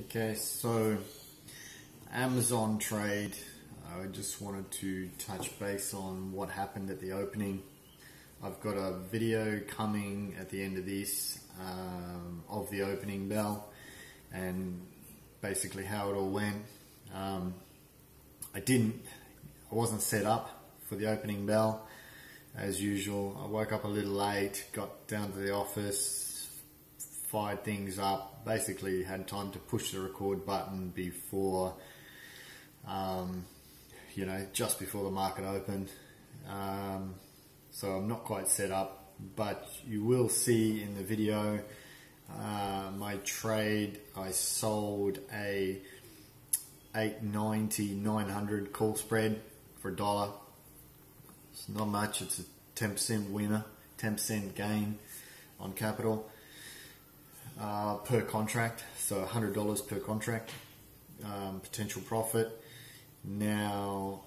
Okay, so Amazon trade, I just wanted to touch base on what happened at the opening. I've got a video coming at the end of this of the opening bell and basically how it all went. I wasn't set up for the opening bell as usual. I woke up a little late, got down to the office, fired things up, basically had time to push the record button before, just before the market opened. So I'm not quite set up, but you will see in the video my trade. I sold a 890-900 call spread for $1. It's not much, it's a 10% winner, 10% gain on capital per contract, so $100 per contract potential profit. Now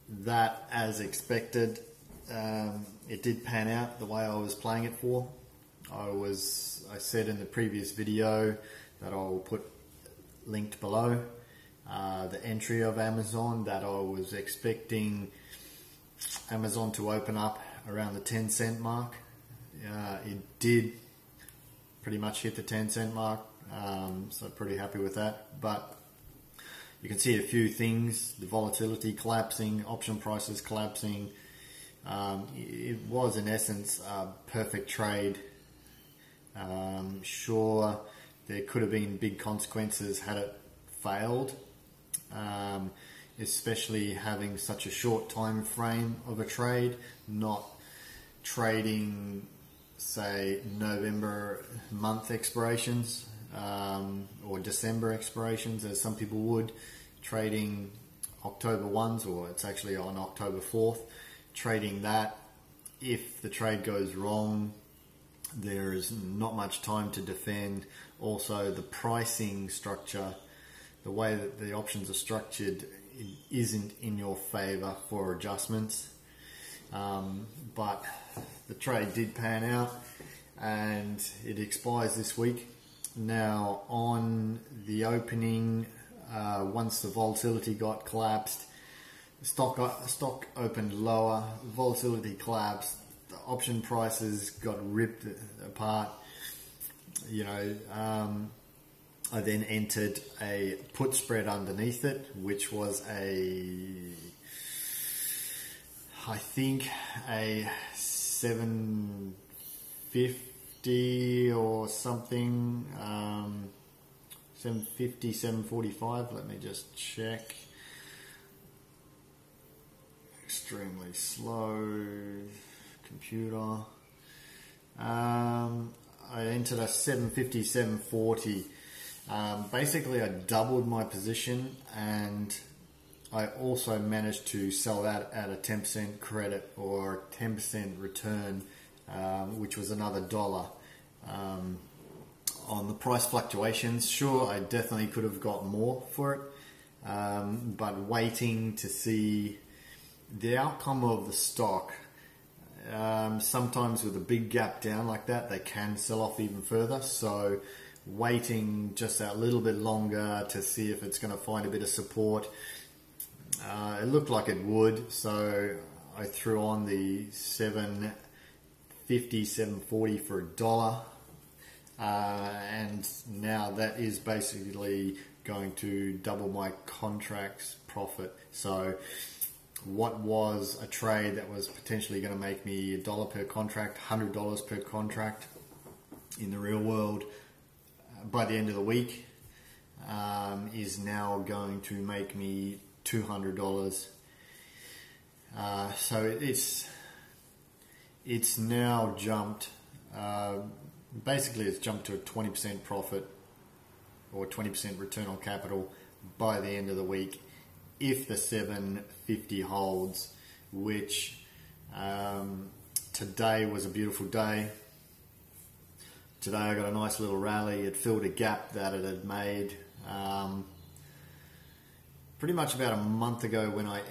that, as expected, it did pan out the way I was playing it for. I said in the previous video that I'll put linked below the entry of Amazon, that I was expecting Amazon to open up around the 10-cent mark. It did pretty much hit the 10-cent mark, so pretty happy with that. But you can see a few things: the volatility collapsing, option prices collapsing. It was in essence a perfect trade. Sure, there could have been big consequences had it failed, especially having such a short time frame of a trade, not trading, say, November month expirations or December expirations, as some people would, trading October 1s, or it's actually on October 4th, trading that. If the trade goes wrong, there is not much time to defend. Also, the pricing structure, the way that the options are structured, isn't in your favor for adjustments. But the trade did pan out and it expires this week. Now, on the opening, once the volatility got collapsed, stock opened lower, volatility collapsed, the option prices got ripped apart. I then entered a put spread underneath it, which was I think a 750 or something, 750, 745. Let me just check. Extremely slow computer. I entered a 750, 740. Basically, I doubled my position, and I also managed to sell that at a 10% credit or 10% return, which was another $1. On the price fluctuations, sure, I definitely could have got more for it, but waiting to see the outcome of the stock, sometimes with a big gap down like that, they can sell off even further. So waiting just that little bit longer to see if it's going to find a bit of support. It looked like it would, so I threw on the 750, 740 for $1, and now that is basically going to double my contract's profit. So what was a trade that was potentially going to make me $1 per contract, $100 per contract in the real world by the end of the week, is now going to make me $200. So it's now jumped. Basically, it's jumped to a 20% profit or 20% return on capital by the end of the week, if the 750 holds, which today was a beautiful day. Today I got a nice little rally. It filled a gap that it had made pretty much about a month ago when I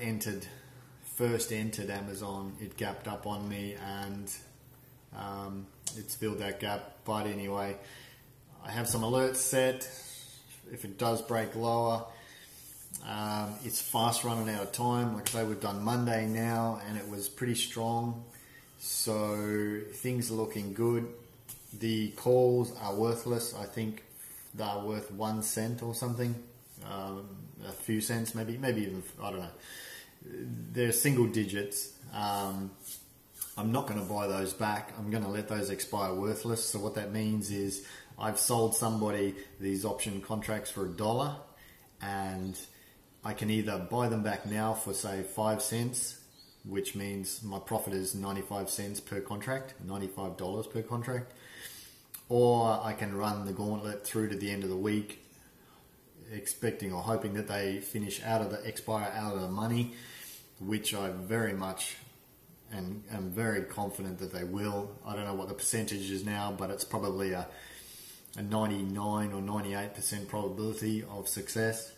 first entered Amazon. It gapped up on me and it's filled that gap. But anyway, I have some alerts set if it does break lower, it's fast running out of time. Like I say, we've done Monday now and it was pretty strong, so things are looking good. The calls are worthless. I think they're worth 1 cent or something, a few cents, maybe even, I don't know. They're single digits. I'm not going to buy those back. I'm going to let those expire worthless. So what that means is I've sold somebody these option contracts for $1, and I can either buy them back now for say 5 cents, which means my profit is 95 cents per contract, $95 per contract, or I can run the gauntlet through to the end of the week, expecting or hoping that they expire out of the money, which I very much and I'm very confident that they will. I don't know what the percentage is now, but it's probably a 99 or 98% probability of success.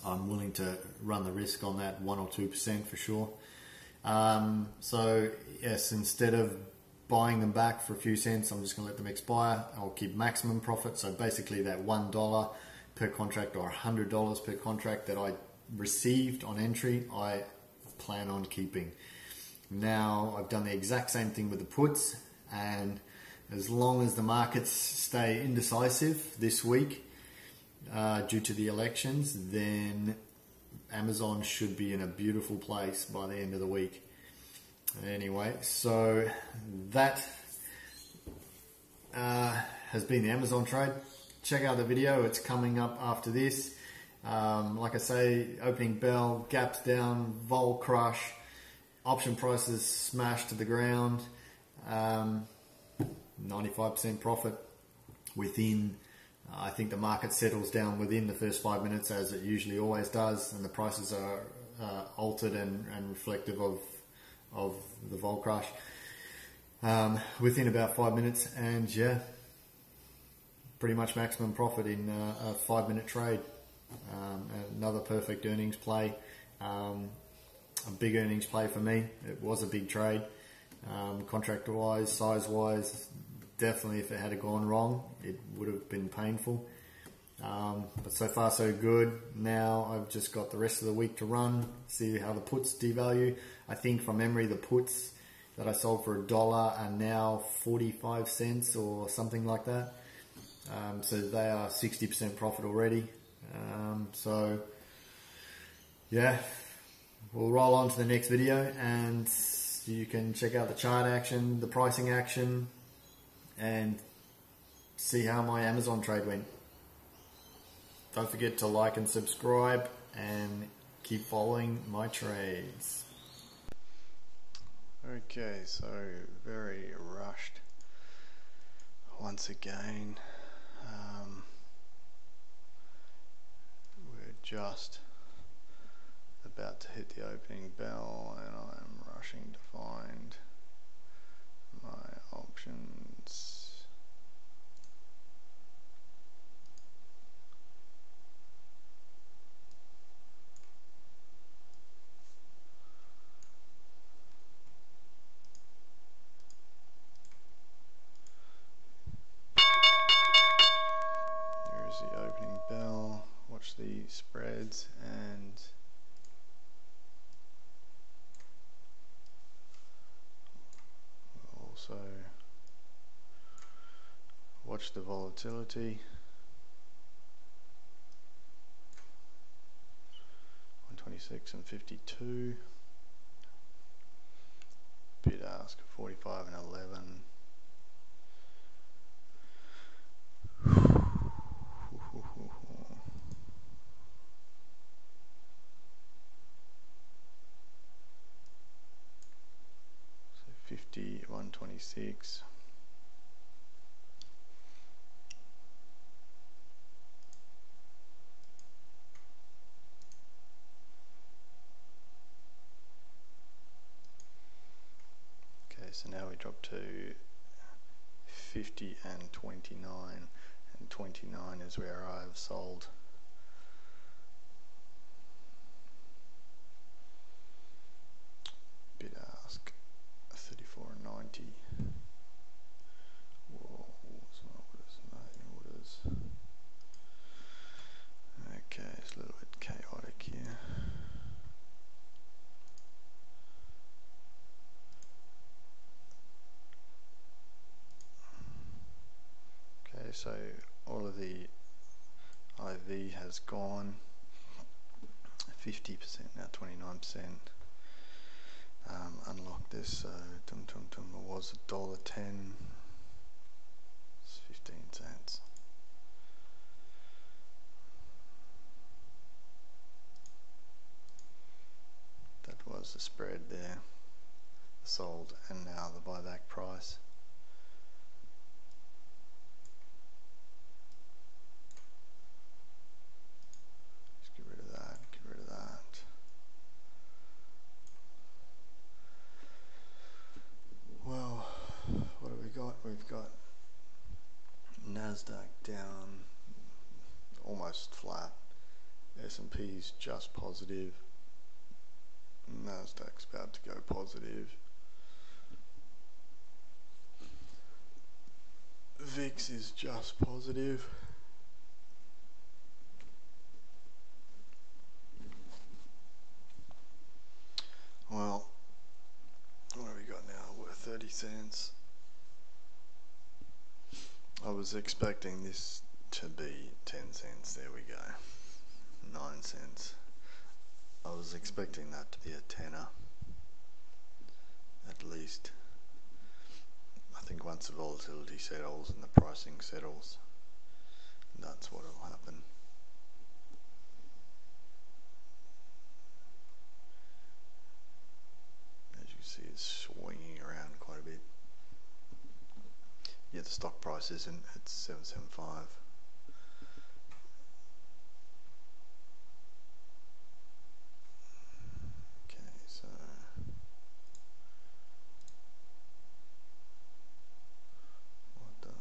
I'm willing to run the risk on that 1 or 2% for sure. So yes, instead of buying them back for a few cents, I'm just going to let them expire. I'll keep maximum profit. So basically that $1 per contract or $100 per contract that I received on entry, I plan on keeping. Now I've done the exact same thing with the puts, and as long as the markets stay indecisive this week due to the elections, then Amazon should be in a beautiful place by the end of the week. Anyway, so that has been the Amazon trade. Check out the video, it's coming up after this. Like I say, opening bell, gaps down, vol crush, option prices smashed to the ground, 95% profit within, I think the market settles down within the first 5 minutes, as it usually always does, and the prices are altered and reflective of the vol crush within about 5 minutes, and yeah, pretty much maximum profit in a 5-minute trade. Another perfect earnings play. A big earnings play for me. It was a big trade, contract wise, size wise. Definitely, if it had gone wrong, it would have been painful. But so far so good. Now I've just got the rest of the week to run, see how the puts devalue. I think from memory the puts that I sold for $1 are now 45 cents or something like that. So they are 60% profit already. So yeah, we'll roll on to the next video and you can check out the chart action, the pricing action, and see how my Amazon trade went. Don't forget to like and subscribe and keep following my trades. Okay, so very rushed once again. We're just about to hit the opening bell and I'm rushing to find my options. There's the opening bell. Watch the spreads and also watch the volatility. 126 and 52. Bid ask 45 and 11. So 50, 126. Okay, so now we drop to 50 and 29, and 29 is where I've sold. Bid ask 34 and 90. Whoa, some orders, no orders. so all of the IV has gone 50%, now 29%. Unlock this, so it was $1.10, it's 15 cents. That was the spread there, sold, and now the buyback price. Just get rid of that, get rid of that. Well, what have we got? We've got NASDAQ down almost flat. S&P's just positive. NASDAQ's about to go positive. VIX is just positive. Well, what have we got now? We're 30 cents. I was expecting this to be 10 cents. There we go. 9 cents. I was expecting that to be a tenner. At least. I think once the volatility settles and the pricing settles, that's what will happen. As you can see, it's swinging around quite a bit. Yeah, the stock price isn't at 775. Okay, so what the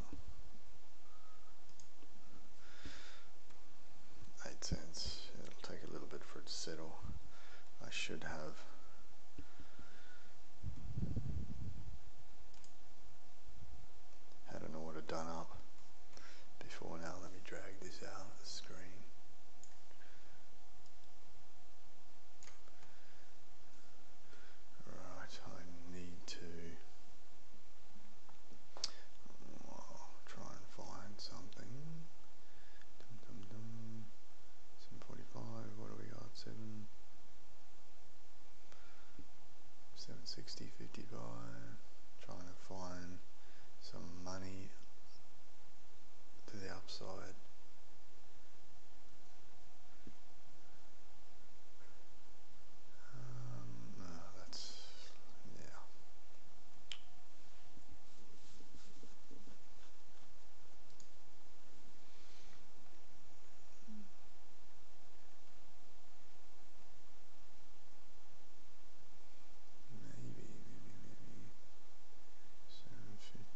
8 cents. It'll take a little bit for it to settle. I should have had an order done up before now. Let me drag this out of the screen. Right, I need to try and find something. 745, what do we got? 760, 55. Trying to find some money to the upside. No, that's, yeah. Maybe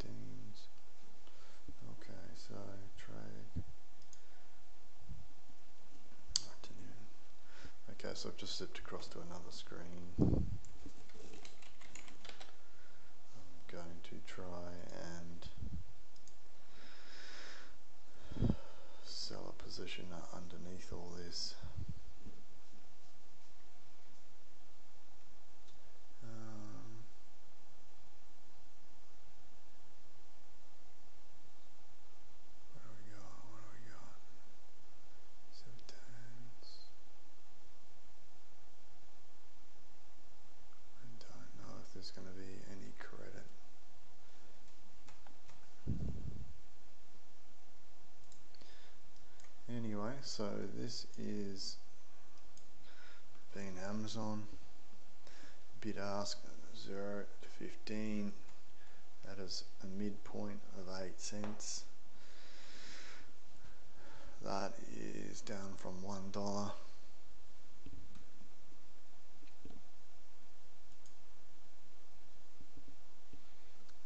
715s. Okay, so trade afternoon. Okay, so I've just zipped across to another screen. I'm going to try and sell a position underneath all this. What do we got? What do we got? 710s. I don't know if there's going to be any credit. Anyway, so this is being Amazon. Bid ask 0 to 15. That is a midpoint of 8 cents. That is down from $1.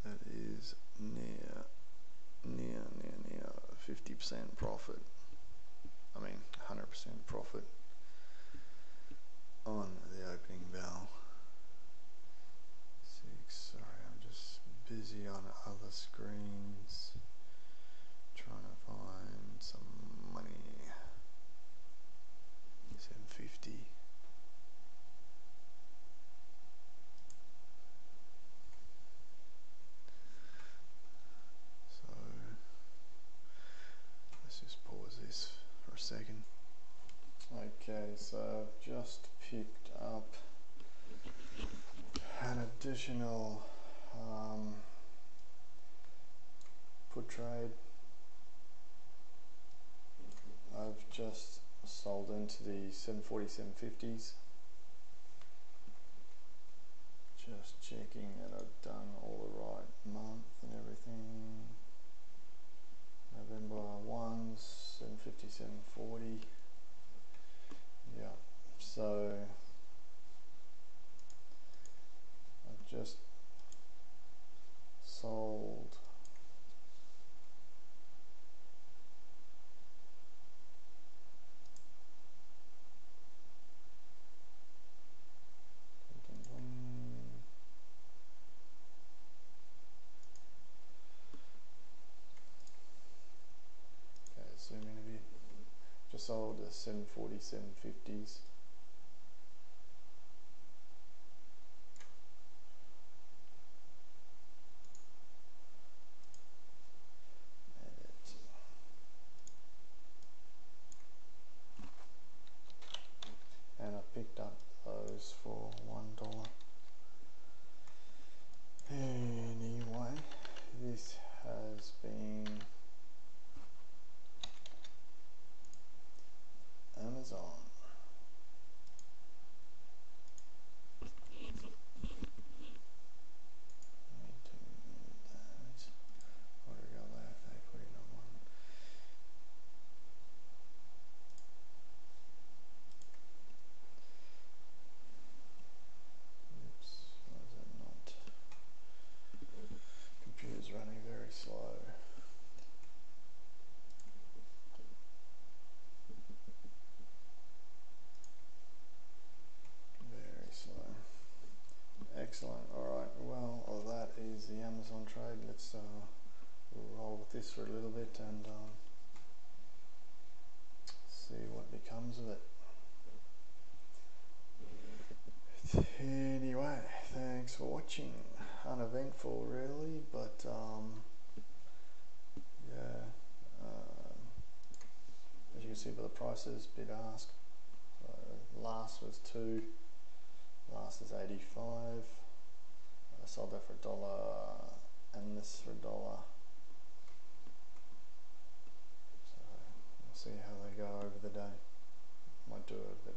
That is near 50% profit. I mean 100% profit on the opening bell. 6, sorry, I'm just busy on other screens trying to find some money. 750. So just picked up an additional put trade. I've just sold into the 740, 750s. Just checking that I've done all the right month and everything. November 1s, 750, 740. Yeah, so I've just sold zoom in a bit. Just sold the 740, 750s. And I picked up those for $1. Anyway, this has been Amazon. Computer's running very slow. Very slow. Excellent. Alright, well, that is the Amazon trade. Let's roll with this for a little bit and see what becomes of it. Anyway, thanks for watching. Uneventful really, but yeah, as you can see by the prices, bid ask. Last was 2, last is 85. I sold that for $1 and this for $1. So we'll see how they go over the day. Might do a bit